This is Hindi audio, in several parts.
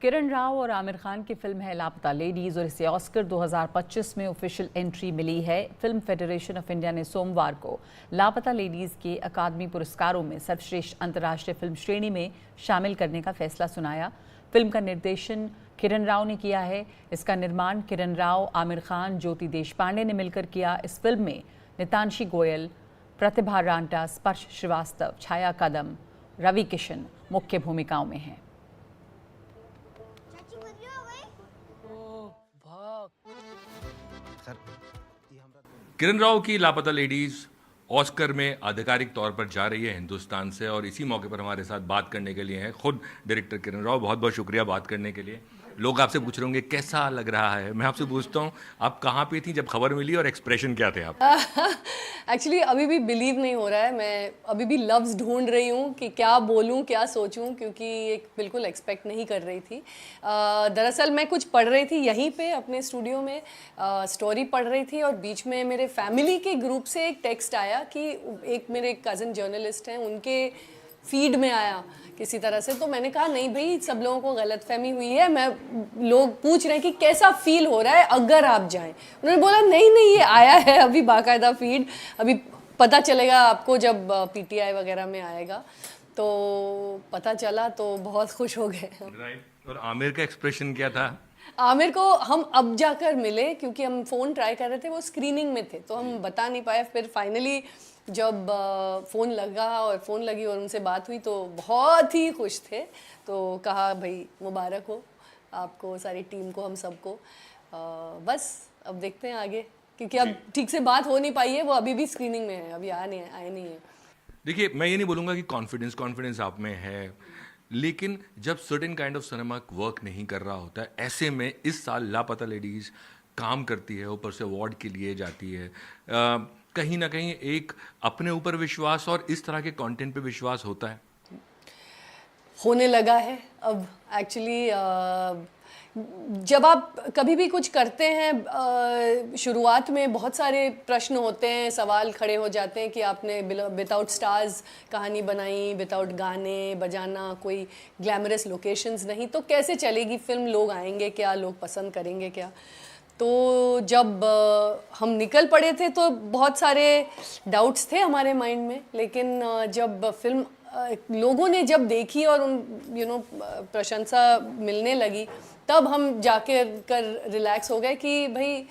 किरण राव और आमिर खान की फिल्म है लापता लेडीज और इसे ऑस्कर 2025 में ऑफिशियल एंट्री मिली है। फिल्म फेडरेशन ऑफ इंडिया ने सोमवार को लापता लेडीज के अकादमी पुरस्कारों में सर्वश्रेष्ठ अंतर्राष्ट्रीय फिल्म श्रेणी में शामिल करने का फैसला सुनाया। फिल्म का निर्देशन किरण राव ने किया है। इसका निर्माण किरण राव, आमिर खान, ज्योति देशपांडे ने मिलकर किया। इस फिल्म में नितांशी गोयल, प्रतिभा रांटा, स्पर्श श्रीवास्तव, छाया कदम, रवि किशन मुख्य भूमिकाओं में हैं। किरण राव की लापता लेडीज ऑस्कर में आधिकारिक तौर पर जा रही है हिंदुस्तान से, और इसी मौके पर हमारे साथ बात करने के लिए हैं खुद डायरेक्टर किरण राव। बहुत बहुत शुक्रिया बात करने के लिए। लोग आपसे पूछ रहे होंगे कैसा लग रहा है, मैं आपसे पूछता हूँ आप कहाँ पे थी जब खबर मिली और एक्सप्रेशन क्या थे आप? एक्चुअली अभी भी बिलीव नहीं हो रहा है। मैं अभी भी लफ्ज़ ढूंढ रही हूँ कि क्या बोलूँ, क्या सोचूँ, क्योंकि एक बिल्कुल एक्सपेक्ट नहीं कर रही थी। दरअसल मैं कुछ पढ़ रही थी यहीं पे अपने स्टूडियो में, स्टोरी पढ़ रही थी और बीच में मेरे फैमिली के ग्रुप से एक टेक्स्ट आया कि एक मेरे कज़न जर्नलिस्ट हैं, उनके फीड में आया किसी तरह से। तो मैंने कहा नहीं भाई, सब लोगों को गलतफहमी हुई है, लोग पूछ रहे हैं कि कैसा फील हो रहा है अगर आप जाएं। उन्होंने बोला नहीं नहीं, ये आया है अभी बाकायदा फीड, अभी पता चलेगा आपको जब पीटीआई वगैरह में आएगा। तो पता चला तो बहुत खुश हो गए। राइट। और आमिर का एक्सप्रेशन क्या था? आमिर को हम अब जाकर मिले, क्योंकि हम फ़ोन ट्राई कर रहे थे, वो स्क्रीनिंग में थे तो हम बता नहीं पाए। फिर फाइनली जब फ़ोन लगा और फ़ोन लगी और उनसे बात हुई तो बहुत ही खुश थे। तो कहा भाई मुबारक हो आपको, सारी टीम को, हम सबको। बस अब देखते हैं आगे, क्योंकि अब ठीक से बात हो नहीं पाई है, वो अभी भी स्क्रीनिंग में है, अभी आए नहीं है। देखिए, मैं ये नहीं बोलूँगा कि कॉन्फिडेंस आप में है, लेकिन जब certain kind of cinema work नहीं कर रहा होता है, ऐसे में इस साल लापता लेडीज़ काम करती है, ऊपर से अवार्ड के लिए जाती है, कहीं ना कहीं एक अपने ऊपर विश्वास और इस तरह के कंटेंट पे विश्वास होता है, होने लगा है अब। एक्चुअली जब आप कभी भी कुछ करते हैं, शुरुआत में बहुत सारे प्रश्न होते हैं, सवाल खड़े हो जाते हैं कि आपने विदाउट स्टार्स कहानी बनाई, विदाउट गाने बजाना, कोई ग्लैमरस लोकेशंस नहीं, तो कैसे चलेगी फिल्म, लोग आएंगे क्या, लोग पसंद करेंगे क्या। तो जब हम निकल पड़े थे तो बहुत सारे डाउट्स थे हमारे माइंड में, लेकिन जब फिल्म लोगों ने जब देखी और उन प्रशंसा मिलने लगी, तब हम जाकर रिलैक्स हो गए कि भाई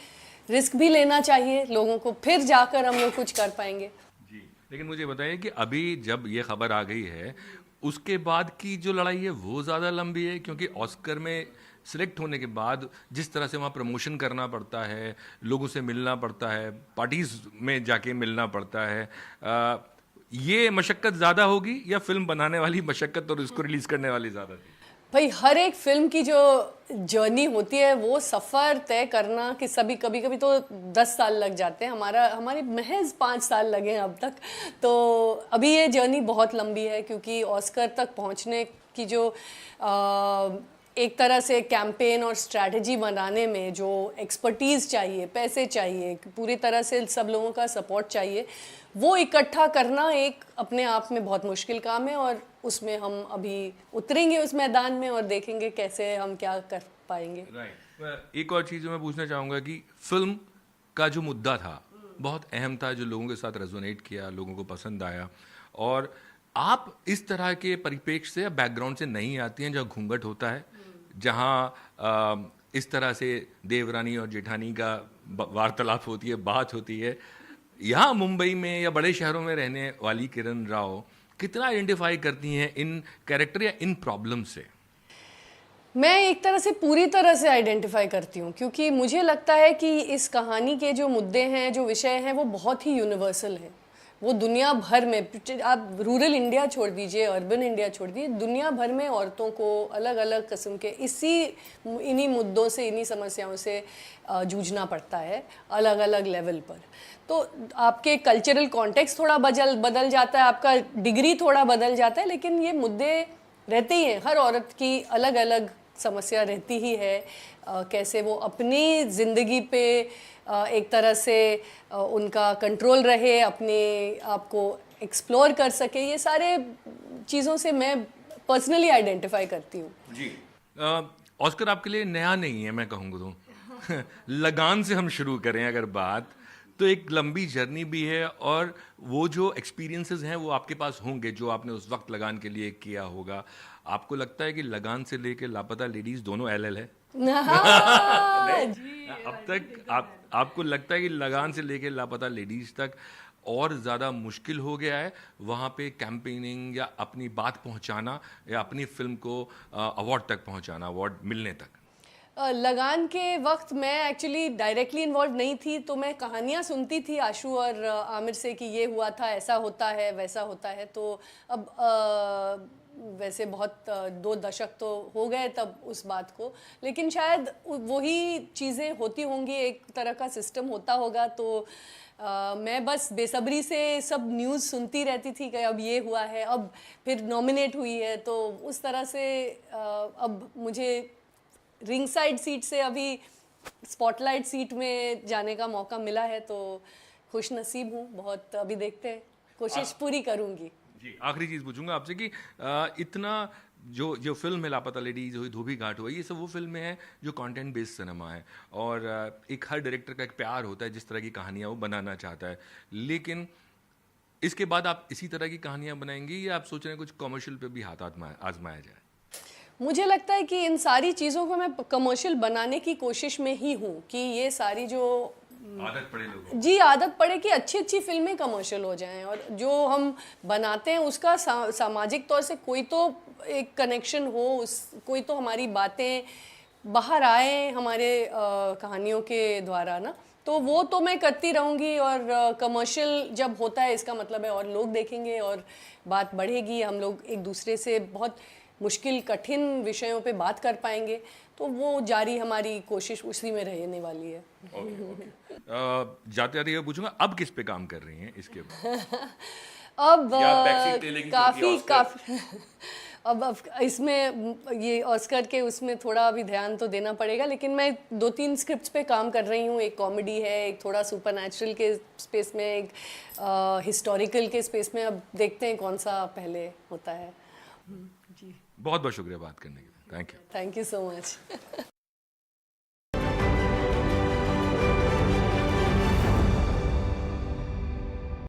रिस्क भी लेना चाहिए लोगों को, फिर जाकर हम लोग कुछ कर पाएंगे जी। लेकिन मुझे बताइए कि अभी जब ये खबर आ गई है, उसके बाद की जो लड़ाई है वो ज़्यादा लंबी है, क्योंकि ऑस्कर में सिलेक्ट होने के बाद जिस तरह से वहाँ प्रमोशन करना पड़ता है, लोगों से मिलना पड़ता है, पार्टीज में जाके मिलना पड़ता है, ये मशक्क़त ज़्यादा होगी या फिल्म बनाने वाली मशक्क़त और इसको रिलीज़ करने वाली ज़्यादा थी? भाई हर एक फिल्म की जो जर्नी होती है, वो सफ़र तय करना कि कभी कभी तो 10 साल लग जाते हैं, हमारी महज 5 साल लगे हैं अब तक। तो अभी ये जर्नी बहुत लंबी है, क्योंकि ऑस्कर तक पहुंचने की जो एक तरह से कैंपेन और स्ट्रैटेजी बनाने में जो एक्सपर्टीज़ चाहिए, पैसे चाहिए, पूरी तरह से सब लोगों का सपोर्ट चाहिए, वो इकट्ठा करना एक अपने आप में बहुत मुश्किल काम है। और उसमें हम अभी उतरेंगे उस मैदान में और देखेंगे कैसे हम क्या कर पाएंगे। राइट। एक और चीज़ मैं पूछना चाहूँगा कि फिल्म का जो मुद्दा था बहुत अहम था, जो लोगों के साथ रेजोनेट किया, लोगों को पसंद आया। और आप इस तरह के परिप्रेक्ष्य से या बैकग्राउंड से नहीं आती हैं जहाँ घूंघट होता है, जहाँ इस तरह से देवरानी और जेठानी का वार्तालाप होती है, बात होती है। यहाँ मुंबई में या बड़े शहरों में रहने वाली किरण राव कितना आइडेंटिफाई करती हैं इन कैरेक्टर या इन प्रॉब्लम से? मैं एक तरह से पूरी तरह से आइडेंटिफाई करती हूँ, क्योंकि मुझे लगता है कि इस कहानी के जो मुद्दे हैं, जो विषय हैं, वो बहुत ही यूनिवर्सल हैं। वो दुनिया भर में, आप रूरल इंडिया छोड़ दीजिए, अर्बन इंडिया छोड़ दीजिए, दुनिया भर में औरतों को अलग अलग किस्म के इन्हीं मुद्दों से, इन्हीं समस्याओं से जूझना पड़ता है अलग अलग लेवल पर। तो आपके कल्चरल कॉन्टेक्स्ट थोड़ा बदल जाता है, आपका डिग्री थोड़ा बदल जाता है, लेकिन ये मुद्दे रहते ही हैं। हर औरत की अलग अलग समस्या रहती ही है, कैसे वो अपनी ज़िंदगी पे एक तरह से उनका कंट्रोल रहे, अपने आप को एक्सप्लोर कर सके, ये सारे चीज़ों से मैं पर्सनली आइडेंटिफाई करती हूँ। जी। ऑस्कर आपके लिए नया नहीं है, मैं कहूँगा तो लगान से हम शुरू करें अगर बात, तो एक लंबी जर्नी भी है और वो जो एक्सपीरियंसेस हैं वो आपके पास होंगे जो आपने उस वक्त लगान के लिए किया होगा। आपको लगता है कि लगान से लेके लापता लेडीज दोनों एलएल है? अब तक आपको लगता है कि लगान से लेके लापता लेडीज तक और ज़्यादा मुश्किल हो गया है वहाँ पे कैंपेनिंग या अपनी बात पहुँचाना या अपनी फिल्म को अवार्ड तक पहुँचाना, अवार्ड मिलने तक? लगान के वक्त मैं एक्चुअली डायरेक्टली इन्वॉल्व नहीं थी, तो मैं कहानियाँ सुनती थी आशु और आमिर से कि ये हुआ था, ऐसा होता है, वैसा होता है। तो अब वैसे बहुत 2 दशक तो हो गए तब उस बात को, लेकिन शायद वही चीज़ें होती होंगी, एक तरह का सिस्टम होता होगा। तो मैं बस बेसब्री से सब न्यूज़ सुनती रहती थी कि अब ये हुआ है, अब फिर नॉमिनेट हुई है। तो उस तरह से अब मुझे रिंग साइड सीट से अभी स्पॉटलाइट सीट में जाने का मौका मिला है, तो खुश नसीब हूँ बहुत। अभी देखते हैं, कोशिश पूरी करूँगी। जी, आखिरी चीज़ पूछूंगा आपसे कि इतना जो फिल्म है लापता लेडीज हुई, धोबी घाट हुआ, ये सब वो फिल्में हैं जो कंटेंट बेस्ड सिनेमा है और एक हर डायरेक्टर का एक प्यार होता है जिस तरह की कहानियाँ वो बनाना चाहता है। लेकिन इसके बाद आप इसी तरह की कहानियाँ बनाएंगी या आप सोच रहे हैं कुछ कमर्शियल पे भी हाथ आजमाया जाए? मुझे लगता है कि इन सारी चीज़ों को मैं कमर्शियल बनाने की कोशिश में ही हूँ कि ये सारी जो आदत पड़े लोगों जी आदत पड़े कि अच्छी अच्छी फिल्में कमर्शियल हो जाएं और जो हम बनाते हैं उसका सामाजिक तौर से कोई तो एक कनेक्शन हो, कोई तो हमारी बातें बाहर आए हमारे कहानियों के द्वारा ना। तो वो तो मैं करती रहूँगी और कमर्शियल जब होता है इसका मतलब है और लोग देखेंगे और बात बढ़ेगी, हम लोग एक दूसरे से बहुत मुश्किल कठिन विषयों पे बात कर पाएंगे। तो वो जारी हमारी कोशिश उसी में रहने वाली है। जाते जाते ये पूछूंगा, अब किस पे काम कर रही हैं इसके बाद? अब काफ़ी अब इसमें ये ऑस्कर के उसमें थोड़ा अभी ध्यान तो देना पड़ेगा, लेकिन मैं 2-3 स्क्रिप्ट्स पे काम कर रही हूँ। एक कॉमेडी है, एक थोड़ा सुपरनैचुरल के स्पेस में, एक हिस्टोरिकल के स्पेस में। अब देखते हैं कौन सा पहले होता है। जी, बहुत बहुत शुक्रिया बात करने के लिए। Thank you so much.